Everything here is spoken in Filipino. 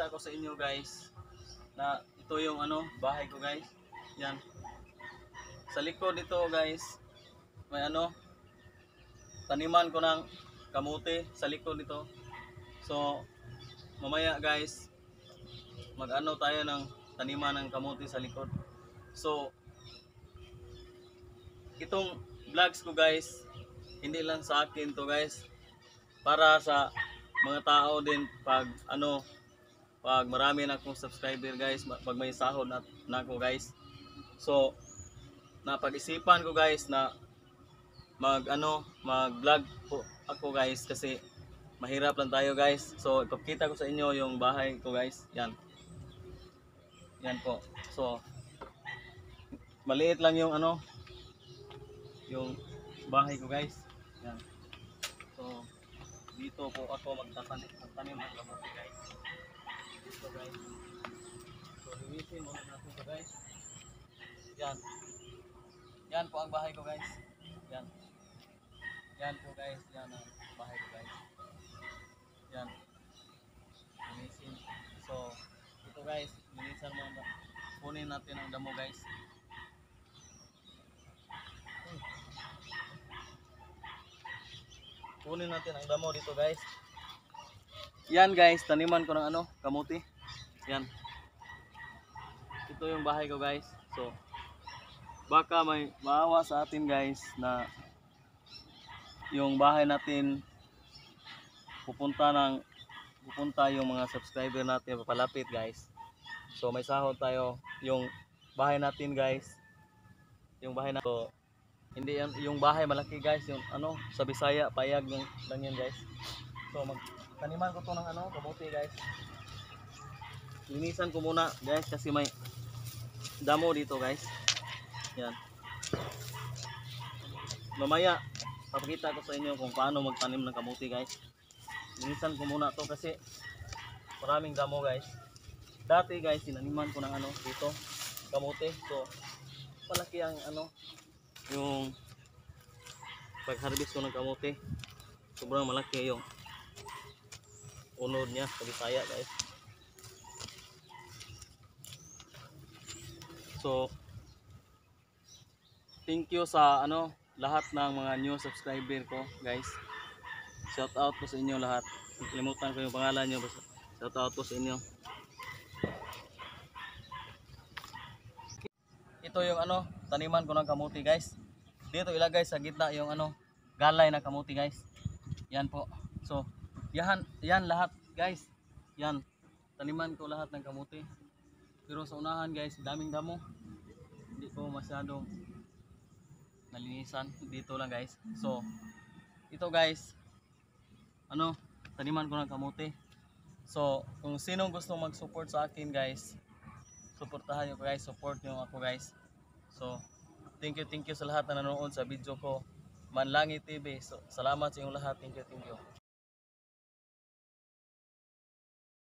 ipakita ko sa inyo guys na ito yung ano, bahay ko guys. Yan. Sa likod nito guys, may ano, taniman ko ng kamuti sa likod nito. So, mamaya guys, mag-ano tayo ng taniman ng kamuti sa likod. So, itong vlogs ko guys, hindi lang sa akin to guys, para sa mga tao din pag ano, pag marami na akong subscriber guys, pag may sahod na ako guys. So, napag-isipan ko guys na mag-vlog po ako guys kasi mahirap lang tayo guys. So, ipakita ko sa inyo yung bahay ko guys. Yan. Yan po. So, maliit lang yung ano, yung bahay ko guys. Yan. So, dito po ako magtanim ng kamote guys. Dito guys. So, linisin muna natin ito guys. Yan. Yan po ang bahay ko guys. Yan. Yan po guys. Yan ang bahay ko guys. Yan. Linisin. So, ito guys. Linisan mo. Kunin natin ang damo guys. Kunin natin ang damo dito guys. Yan guys. Taniman ko ng ano, kamuti. Yan. Ito yung bahay ko guys. So, baka may maawa sa atin guys na yung bahay natin pupunta yung mga subscriber natin papalapit guys. So may sahod tayo yung bahay natin guys. Yung bahay natin, so, hindi yan, yung bahay malaki guys, yung ano sa Bisaya payag yung lang yan guys. So magtaniman ko to ng ano, kamuti guys. Linisan ko muna guys kasi may damo dito guys. Yan. Mamaya papakita ko sa inyo kung paano magtanim ng kamuti guys. Linisan ko muna to kasi maraming damo guys. Dati guys sinaniman ko ng ano dito, kamuti. So palaki ang ano, yung pag-harvest ko ng kamuti. Sobrang malaki yung unod niya sa Bisaya guys. So thank you sa ano lahat ng mga new subscriber ko guys. Shout out po sa inyo lahat. Kalimutan ko yung pangalan nyo. Shout out po sa inyo. Ito yung ano, taniman ko ng kamuti guys. Dito ilagay sa gitna yung ano, galay na kamuti guys. Yan po. So, yan lahat guys. Yan. Taniman ko lahat ng kamuti. Pero sa unahan guys, daming damo. Hindi ko masyadong nalinisan dito lang guys. So ito guys, ano, taniman ko ng kamuti. So kung sinong gusto mag-support sa akin guys, suportahan nyo guys, support nyo ako guys. So thank you sa lahat na nanonood sa video ko, Manlangit TV. So salamat sa inyong lahat. Thank you.